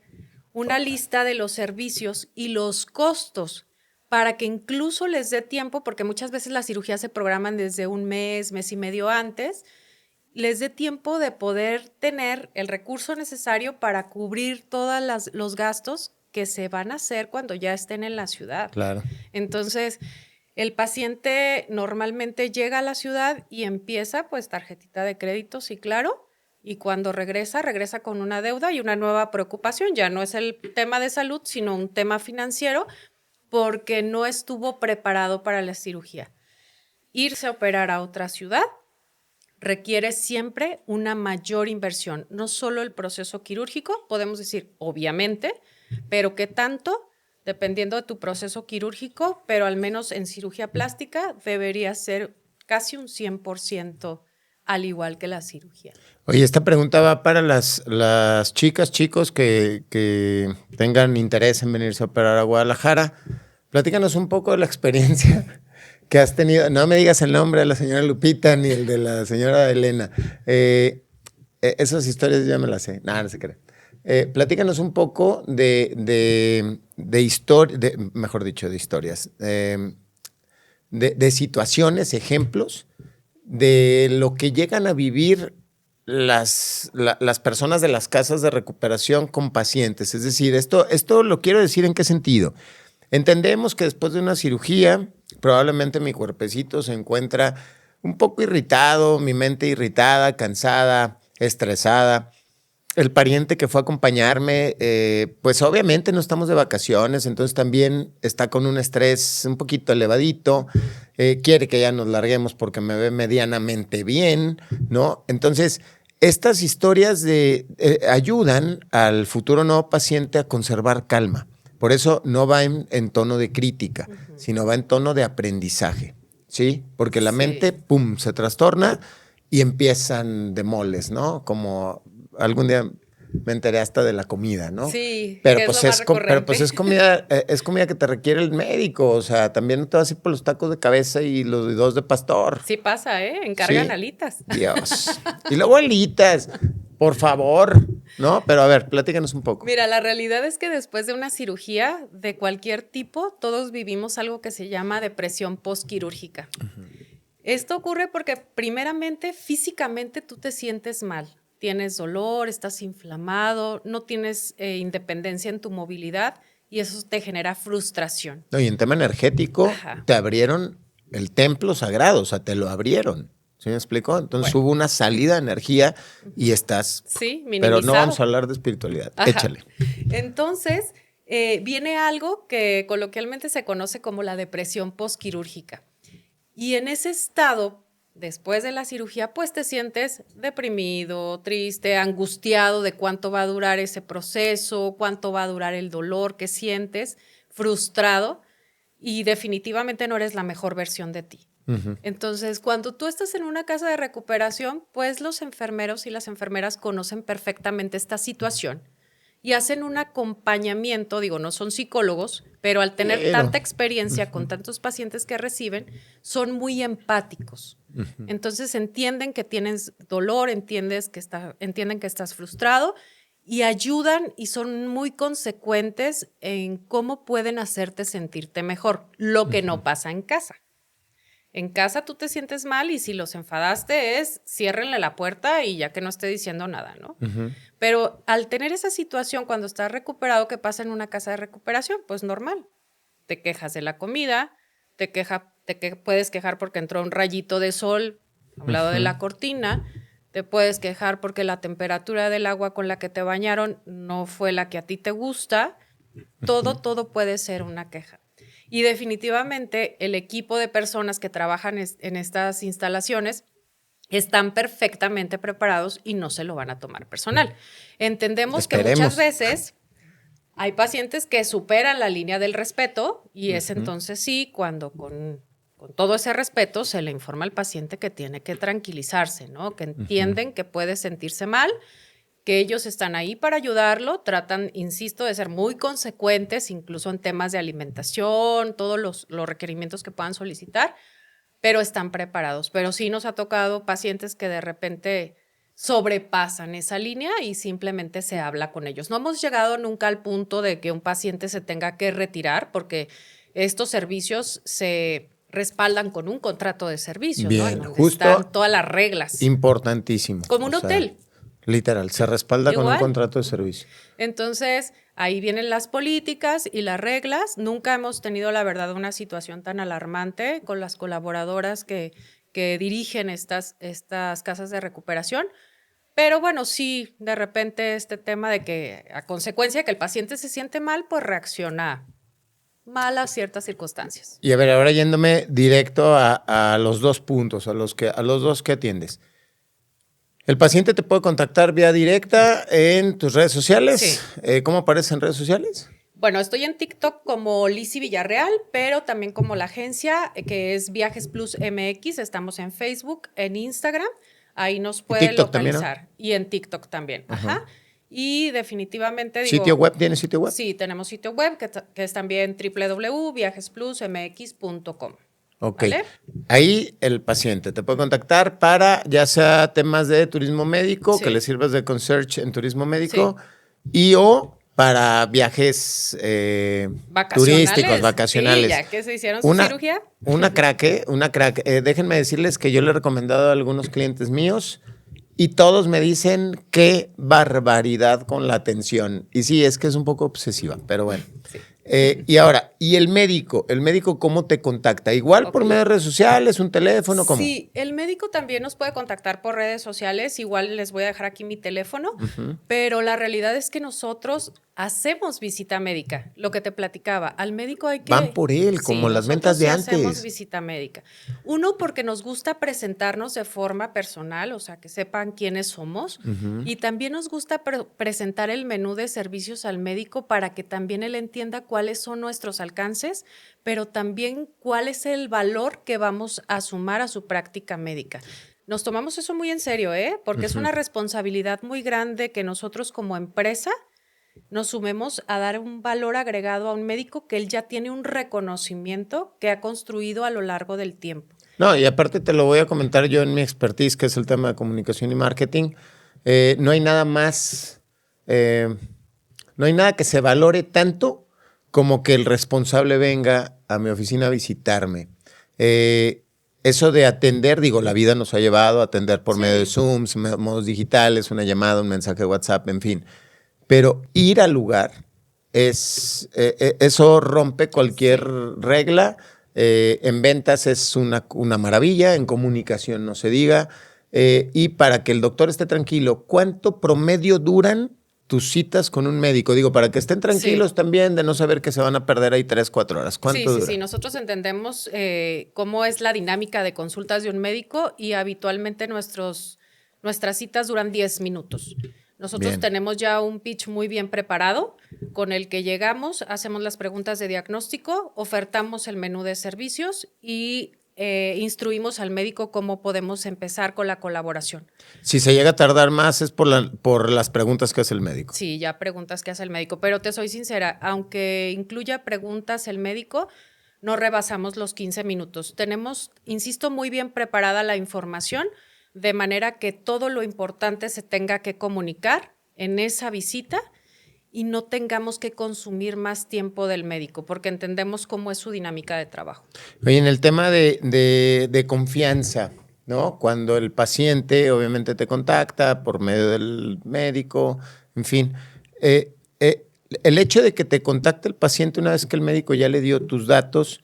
una lista de los servicios y los costos para que incluso les dé tiempo, porque muchas veces las cirugías se programan desde un mes y medio antes, les dé tiempo de poder tener el recurso necesario para cubrir todos los gastos que se van a hacer cuando ya estén en la ciudad. Claro. Entonces, el paciente normalmente llega a la ciudad y empieza, pues, tarjetita de crédito, sí, claro, y cuando regresa con una deuda y una nueva preocupación. Ya no es el tema de salud, sino un tema financiero, porque no estuvo preparado para la cirugía. Irse a operar a otra ciudad requiere siempre una mayor inversión, no solo el proceso quirúrgico, podemos decir, obviamente, pero ¿qué tanto? Dependiendo de tu proceso quirúrgico, pero al menos en cirugía plástica debería ser casi un 100%, al igual que la cirugía. Oye, esta pregunta va para las chicas, chicos que tengan interés en venirse a operar a Guadalajara. Platícanos un poco de la experiencia que has tenido. No me digas el nombre de la señora Lupita ni el de la señora Elena. Esas historias ya me las sé. Nada, no se cree. Platícanos un poco de historia, mejor dicho, de historias, de situaciones, ejemplos de lo que llegan a vivir las personas de las casas de recuperación con pacientes. Es decir, esto lo quiero decir en qué sentido. Entendemos que después de una cirugía, probablemente mi cuerpecito se encuentra un poco irritado, mi mente irritada, cansada, estresada. El pariente que fue a acompañarme, pues obviamente no estamos de vacaciones, entonces también está con un estrés un poquito elevadito, quiere que ya nos larguemos porque me ve medianamente bien, ¿no? Entonces, estas historias ayudan al futuro nuevo paciente a conservar calma. Por eso no va en tono de crítica, sino va en tono de aprendizaje, ¿sí? Porque la mente, pum, se trastorna y empiezan demoles, ¿no? Como algún día me enteré hasta de la comida, ¿no? Sí, pero es pues lo más pero pues es comida que te requiere el médico, o sea, también no te vas a ir por los tacos de cabeza y los dedos de pastor. Sí pasa, encargan Sí. alitas. Dios. Y luego alitas, por favor, ¿no? Pero a ver, platícanos un poco. Mira, la realidad es que después de una cirugía de cualquier tipo, todos vivimos algo que se llama depresión postquirúrgica. Esto ocurre porque primeramente físicamente tú te sientes mal. Tienes dolor, estás inflamado, no tienes independencia en tu movilidad y eso te genera frustración. No, y en tema energético, Ajá. te abrieron el templo sagrado, o sea, te lo abrieron. ¿Sí me explicó? Entonces hubo una salida de energía y estás... Sí, pero no vamos a hablar de espiritualidad. Ajá. Échale. Entonces, viene algo que coloquialmente se conoce como la depresión postquirúrgica. Y en ese estado, después de la cirugía, pues te sientes deprimido, triste, angustiado de cuánto va a durar ese proceso, cuánto va a durar el dolor que sientes, frustrado y definitivamente no eres la mejor versión de ti. Entonces, cuando tú estás en una casa de recuperación, pues los enfermeros y las enfermeras conocen perfectamente esta situación y hacen un acompañamiento, digo, no son psicólogos, pero al tener tanta experiencia con tantos pacientes que reciben, son muy empáticos. Entonces entienden que tienes dolor, entienden que estás frustrado y ayudan y son muy consecuentes en cómo pueden hacerte sentirte mejor, lo que no pasa en casa. En casa tú te sientes mal y si los enfadaste es ciérrenle la puerta y ya que no esté diciendo nada, ¿no? Pero al tener esa situación cuando estás recuperado, ¿qué pasa en una casa de recuperación? Pues normal. Te quejas de la comida, puedes quejar porque entró un rayito de sol a un lado de la cortina, te puedes quejar porque la temperatura del agua con la que te bañaron no fue la que a ti te gusta. Todo puede ser una queja. Y definitivamente el equipo de personas que trabajan en estas instalaciones están perfectamente preparados y no se lo van a tomar personal. Entendemos que muchas veces hay pacientes que superan la línea del respeto y es entonces sí cuando con todo ese respeto se le informa al paciente que tiene que tranquilizarse, ¿no? Que entienden que puede sentirse mal, que ellos están ahí para ayudarlo, tratan, insisto, de ser muy consecuentes, incluso en temas de alimentación, todos los requerimientos que puedan solicitar, pero están preparados. Pero sí nos ha tocado pacientes que de repente sobrepasan esa línea y simplemente se habla con ellos. No hemos llegado nunca al punto de que un paciente se tenga que retirar, porque estos servicios se respaldan con un contrato de servicio, bien, ¿no? justo están todas las reglas. Importantísimo. Como un hotel. Literal, se respalda Igual. con un contrato de servicio. Entonces, ahí vienen las políticas y las reglas. Nunca hemos tenido, la verdad, una situación tan alarmante con las colaboradoras que dirigen estas casas de recuperación. Pero bueno, sí, de repente este tema de que a consecuencia de que el paciente se siente mal, pues reacciona mal a ciertas circunstancias. Y a ver, ahora yéndome directo a los dos puntos, a los dos que atiendes. ¿El paciente te puede contactar vía directa en tus redes sociales? Sí. ¿Cómo apareces en redes sociales? Bueno, estoy en TikTok como Lizzy Villarreal, pero también como la agencia que es Viajes Plus MX. Estamos en Facebook, en Instagram. Ahí nos pueden localizar. También, ¿no? Y en TikTok también. Ajá. Y definitivamente digo... ¿Sitio web? ¿Tienes sitio web? Sí, tenemos sitio web que es también www.viajesplusmx.com. Ok. ¿Vale? Ahí el paciente te puede contactar para ya sea temas de turismo médico, Sí. que le sirvas de concierge en turismo médico, y o para viajes turísticos, vacacionales. Sí, ya que se hicieron su cirugía. Una crack. Déjenme decirles que yo le he recomendado a algunos clientes míos y todos me dicen qué barbaridad con la atención. Y sí, es que es un poco obsesiva, pero bueno. Sí. Y ahora, ¿y el médico? ¿El médico cómo te contacta? ¿Igual por medio de redes sociales, un teléfono? ¿Cómo? Sí, el médico también nos puede contactar por redes sociales. Igual les voy a dejar aquí mi teléfono, pero la realidad es que nosotros hacemos visita médica. Lo que te platicaba, al médico hay que... Van por él, como las ventas de antes. Hacemos visita médica. Uno, porque nos gusta presentarnos de forma personal, o sea, que sepan quiénes somos. Y también nos gusta presentar el menú de servicios al médico para que también él entienda cuáles son nuestros alcances, pero también cuál es el valor que vamos a sumar a su práctica médica. Nos tomamos eso muy en serio, porque es una responsabilidad muy grande que nosotros como empresa nos sumemos a dar un valor agregado a un médico que él ya tiene un reconocimiento que ha construido a lo largo del tiempo. No, y aparte te lo voy a comentar yo en mi expertise, que es el tema de comunicación y marketing. No hay nada más, no hay nada que se valore tanto como que el responsable venga a mi oficina a visitarme. Eso de atender, digo, la vida nos ha llevado a atender por medio de Zooms, modos digitales, una llamada, un mensaje de WhatsApp, en fin. Pero ir al lugar, eso rompe cualquier regla. En ventas es una maravilla, en comunicación no se diga. Y para que el doctor esté tranquilo, ¿cuánto promedio duran tus citas con un médico? Digo, para que estén tranquilos también de no saber que se van a perder ahí 3-4 horas. ¿Cuánto dura? Sí. Nosotros entendemos cómo es la dinámica de consultas de un médico y habitualmente nuestras citas duran 10 minutos. Nosotros tenemos ya un pitch muy bien preparado con el que llegamos, hacemos las preguntas de diagnóstico, ofertamos el menú de servicios y instruimos al médico cómo podemos empezar con la colaboración. Si se llega a tardar más es por las preguntas que hace el médico. Sí, ya preguntas que hace el médico, pero te soy sincera, aunque incluya preguntas el médico, no rebasamos los 15 minutos. Tenemos, insisto, muy bien preparada la información, de manera que todo lo importante se tenga que comunicar en esa visita y no tengamos que consumir más tiempo del médico, porque entendemos cómo es su dinámica de trabajo. Oye, en el tema de confianza, ¿no? Cuando el paciente obviamente te contacta por medio del médico, en fin, el hecho de que te contacte el paciente una vez que el médico ya le dio tus datos,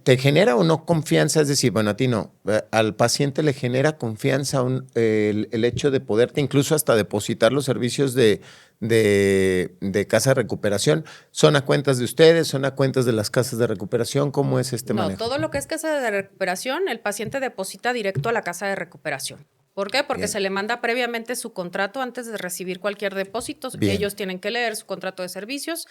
¿te genera o no confianza? Es decir, bueno, a ti no, al paciente le genera confianza el hecho de poderte incluso hasta depositar los servicios de casa de recuperación. ¿Son a cuentas de ustedes? ¿Son a cuentas de las casas de recuperación? ¿Cómo es este manejo? No, todo lo que es casa de recuperación, el paciente deposita directo a la casa de recuperación. ¿Por qué? Porque se le manda previamente su contrato antes de recibir cualquier depósito. Ellos tienen que leer su contrato de servicios,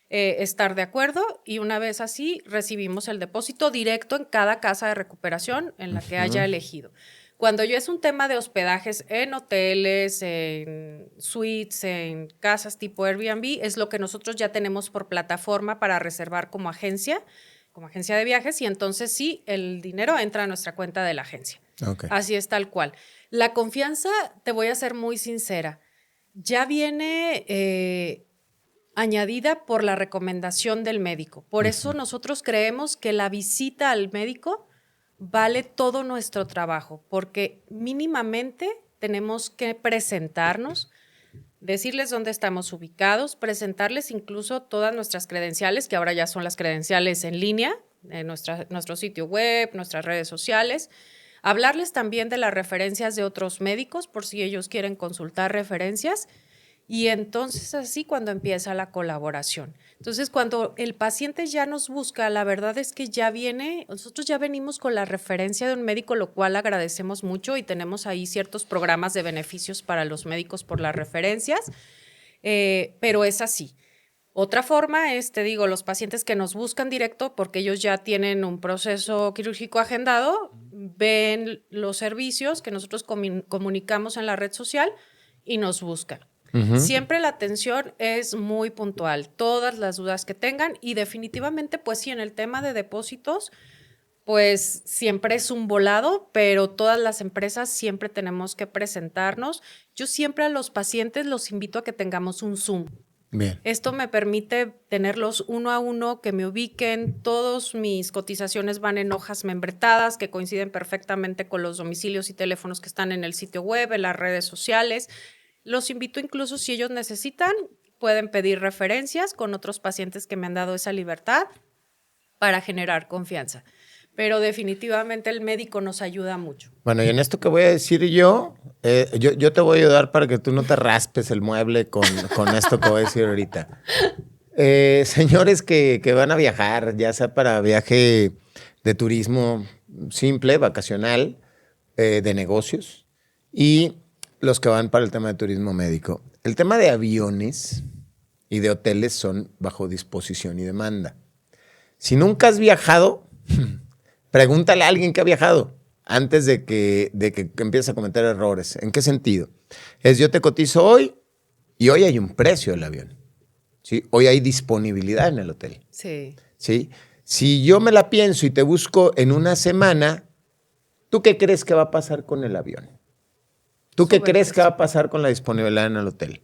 estar de acuerdo y una vez así recibimos el depósito directo en cada casa de recuperación en la que haya elegido. Cuando ya es un tema de hospedajes en hoteles, en suites, en casas tipo Airbnb, es lo que nosotros ya tenemos por plataforma para reservar como agencia de viajes y entonces sí, el dinero entra a nuestra cuenta de la agencia. Okay. Así es tal cual. La confianza, te voy a ser muy sincera, ya viene añadida por la recomendación del médico. Por eso nosotros creemos que la visita al médico vale todo nuestro trabajo, porque mínimamente tenemos que presentarnos, decirles dónde estamos ubicados, presentarles incluso todas nuestras credenciales, que ahora ya son las credenciales en línea, en nuestro sitio web, nuestras redes sociales, hablarles también de las referencias de otros médicos, por si ellos quieren consultar referencias, y entonces así cuando empieza la colaboración. Entonces cuando el paciente ya nos busca, la verdad es que nosotros ya venimos con la referencia de un médico, lo cual agradecemos mucho y tenemos ahí ciertos programas de beneficios para los médicos por las referencias, pero es así. Otra forma es, te digo, los pacientes que nos buscan directo porque ellos ya tienen un proceso quirúrgico agendado, ven los servicios que nosotros comunicamos en la red social y nos buscan. Siempre la atención es muy puntual, todas las dudas que tengan y definitivamente, pues sí, en el tema de depósitos, pues siempre es un volado, pero todas las empresas siempre tenemos que presentarnos. Yo siempre a los pacientes los invito a que tengamos un Zoom. Bien. Esto me permite tenerlos uno a uno, que me ubiquen. Todas mis cotizaciones van en hojas membretadas que coinciden perfectamente con los domicilios y teléfonos que están en el sitio web, en las redes sociales. Los invito incluso, si ellos necesitan, pueden pedir referencias con otros pacientes que me han dado esa libertad para generar confianza. Pero definitivamente el médico nos ayuda mucho. Bueno, y en esto que voy a decir yo te voy a ayudar para que tú no te raspes el mueble con esto que voy a decir ahorita. Señores que van a viajar, ya sea para viaje de turismo simple, vacacional, de negocios, y los que van para el tema de turismo médico. El tema de aviones y de hoteles son bajo disposición y demanda. Si nunca has viajado, pregúntale a alguien que ha viajado antes de que empieces a cometer errores. ¿En qué sentido? Yo te cotizo hoy y hoy hay un precio del avión. ¿Sí? Hoy hay disponibilidad en el hotel. Sí. ¿Sí? Si yo me la pienso y te busco en una semana, ¿tú qué crees que va a pasar con el avión? ¿Tú qué crees que va a pasar con la disponibilidad en el hotel?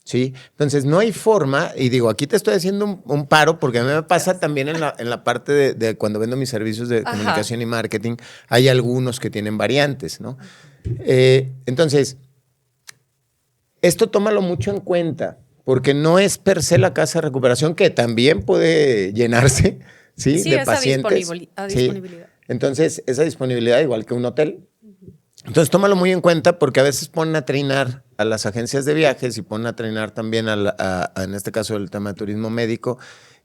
¿Sí? Entonces, no hay forma, y digo, aquí te estoy haciendo un paro, porque a mí me pasa también en la parte de cuando vendo mis servicios de comunicación y marketing, hay algunos que tienen variantes, ¿no? Entonces, esto tómalo mucho en cuenta, porque no es per se la casa de recuperación, que también puede llenarse, ¿sí? Sí, de esa pacientes. disponibilidad. ¿Sí? Entonces, esa disponibilidad, igual que un hotel. Entonces, tómalo muy en cuenta, porque a veces ponen a trinar a las agencias de viajes y ponen a trinar también en este caso el tema de turismo médico.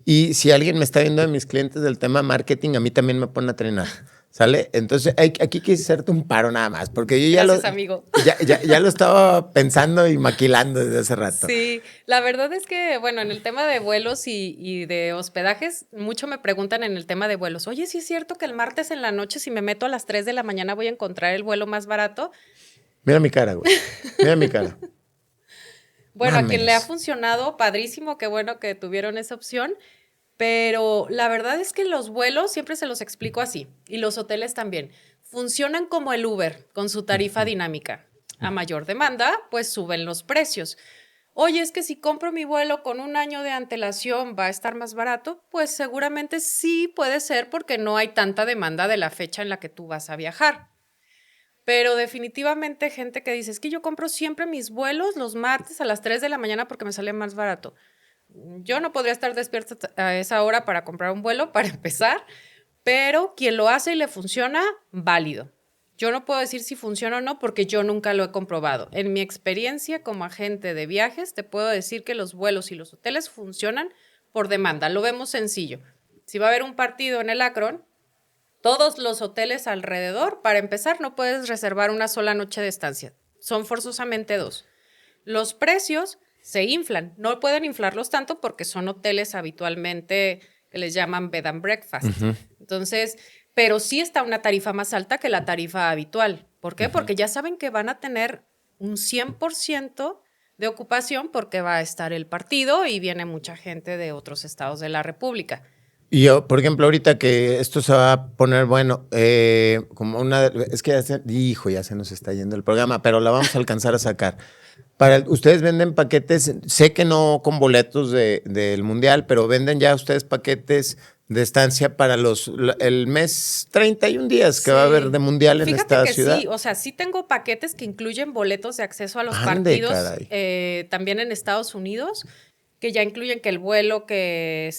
Y si alguien me está viendo de mis clientes del tema marketing, a mí también me ponen a trinar, ¿sale? Entonces, aquí quise hacerte un paro nada más, porque yo Gracias, amigo. Ya lo estaba pensando y maquilando desde hace rato. Sí, la verdad es que, bueno, en el tema de vuelos y de hospedajes, mucho me preguntan en el tema de vuelos, oye, ¿sí es cierto que el martes en la noche, si me meto a las 3 de la mañana, voy a encontrar el vuelo más barato? Mira mi cara, güey. Mira mi cara. Bueno, Mames. a quien le ha funcionado, padrísimo, qué bueno que tuvieron esa opción. Pero la verdad es que los vuelos, siempre se los explico así, y los hoteles también, funcionan como el Uber, con su tarifa dinámica. A mayor demanda, pues suben los precios. Oye, es que si compro mi vuelo con un año de antelación, ¿va a estar más barato? Pues seguramente sí puede ser, porque no hay tanta demanda de la fecha en la que tú vas a viajar. Pero definitivamente gente que dice, es que yo compro siempre mis vuelos los martes a las 3 de la mañana porque me sale más barato. Yo no podría estar despierta a esa hora para comprar un vuelo, para empezar, pero quien lo hace y le funciona, válido. Yo no puedo decir si funciona o no porque yo nunca lo he comprobado. En mi experiencia como agente de viajes, te puedo decir que los vuelos y los hoteles funcionan por demanda. Lo vemos sencillo. Si va a haber un partido en el Akron, todos los hoteles alrededor, para empezar, no puedes reservar una sola noche de estancia. Son forzosamente 2. Los precios se inflan. No pueden inflarlos tanto porque son hoteles habitualmente que les llaman bed and breakfast. Entonces, pero sí está una tarifa más alta que la tarifa habitual. ¿Por qué? Porque ya saben que van a tener un 100% de ocupación porque va a estar el partido y viene mucha gente de otros estados de la República. Y yo, por ejemplo, ahorita que esto se va a poner, bueno, como es que ya se nos está yendo el programa, pero la vamos a alcanzar a sacar. Ustedes venden paquetes, sé que no con boletos del Mundial, pero venden ya ustedes paquetes de estancia para el mes 31 días que va a haber de Mundial en esta ciudad. Sí, o sea, sí tengo paquetes que incluyen boletos de acceso a los partidos, también en Estados Unidos, que ya incluyen que el vuelo, que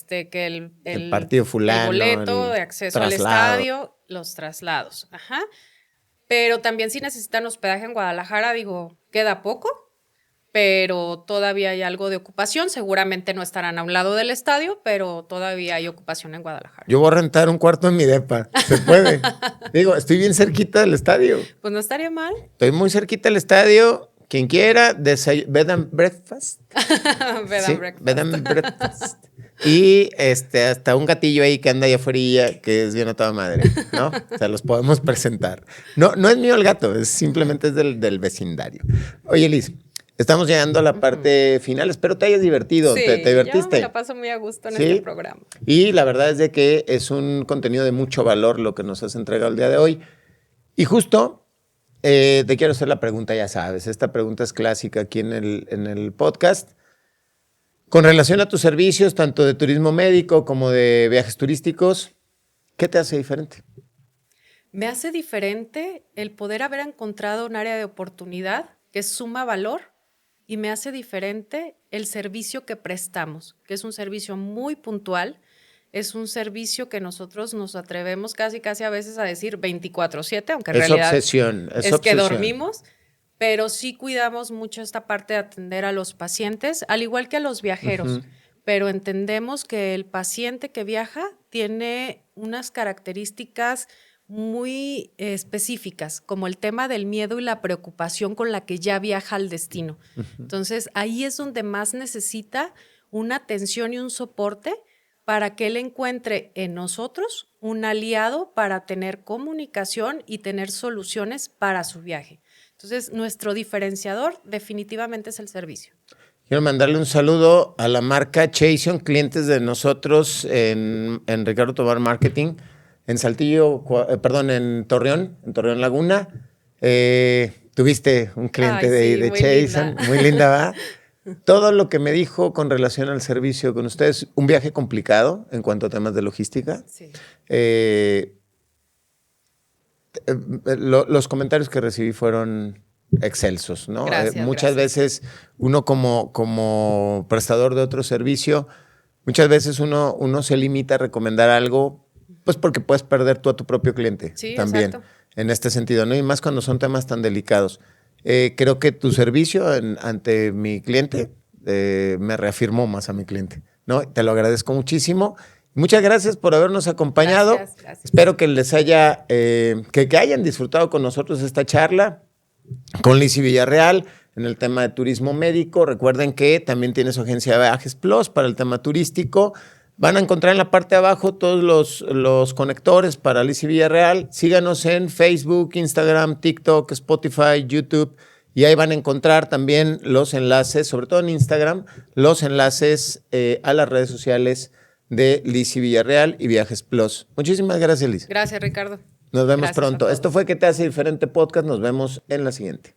el partido fulano, el boleto de acceso al estadio, los traslados. Ajá. Pero también si necesitan hospedaje en Guadalajara, digo, queda poco, pero todavía hay algo de ocupación. Seguramente no estarán a un lado del estadio, pero todavía hay ocupación en Guadalajara. Yo voy a rentar un cuarto en mi depa. ¿Se puede? Digo, estoy bien cerquita del estadio. Pues no estaría mal. Estoy muy cerquita del estadio. Quien quiera, bed and breakfast. Bed and breakfast. Y hasta un gatillo ahí que anda allá afuera, que es bien a toda madre, ¿no? O sea, los podemos presentar. No es mío el gato, simplemente es del vecindario. Oye, Liz, Estamos llegando a la parte final. Espero te hayas divertido. Sí, ¿Te divertiste? yo me la paso muy a gusto en ¿Sí? este programa. Y la verdad es de que es un contenido de mucho valor lo que nos has entregado el día de hoy. Y justo te quiero hacer la pregunta, ya sabes. Esta pregunta es clásica aquí en el podcast. Con relación a tus servicios, tanto de turismo médico como de viajes turísticos, ¿qué te hace diferente? Me hace diferente el poder haber encontrado un área de oportunidad que suma valor y me hace diferente el servicio que prestamos, que es un servicio muy puntual, es un servicio que nosotros nos atrevemos casi a veces a decir 24/7, aunque en Es realidad obsesión, es que obsesión. dormimos, pero sí cuidamos mucho esta parte de atender a los pacientes, al igual que a los viajeros. Pero entendemos que el paciente que viaja tiene unas características muy específicas, como el tema del miedo y la preocupación con la que ya viaja al destino. Entonces, ahí es donde más necesita una atención y un soporte para que él encuentre en nosotros un aliado para tener comunicación y tener soluciones para su viaje. Entonces, nuestro diferenciador definitivamente es el servicio. Quiero mandarle un saludo a la marca Chason, clientes de nosotros en Ricardo Tobar Marketing, en Saltillo, en Torreón Laguna. Tuviste un cliente de Chason, muy linda, ¿va? Todo lo que me dijo con relación al servicio con ustedes, un viaje complicado en cuanto a temas de logística. Sí. Los comentarios que recibí fueron excelsos, ¿no? Muchas veces uno como prestador de otro servicio, muchas veces uno se limita a recomendar algo, pues porque puedes perder tú a tu propio cliente también, exacto, en este sentido, ¿no? Y más cuando son temas tan delicados. Creo que tu servicio ante mi cliente me reafirmó más a mi cliente, ¿no? Te lo agradezco muchísimo. Muchas gracias por habernos acompañado. Gracias. Espero que les haya, que hayan disfrutado con nosotros esta charla con Lizzy Villarreal en el tema de turismo médico. Recuerden que también tiene su agencia de Viajes Plus para el tema turístico. Van a encontrar en la parte de abajo todos los conectores para Lizzy Villarreal. Síganos en Facebook, Instagram, TikTok, Spotify, YouTube. Y ahí van a encontrar también los enlaces, sobre todo en Instagram, los enlaces a las redes sociales de Lizzy Villarreal y Viajes Plus. Muchísimas gracias, Lizzy. Gracias, Ricardo. Nos vemos pronto. Esto fue ¿Qué te hace diferente podcast? Nos vemos en la siguiente.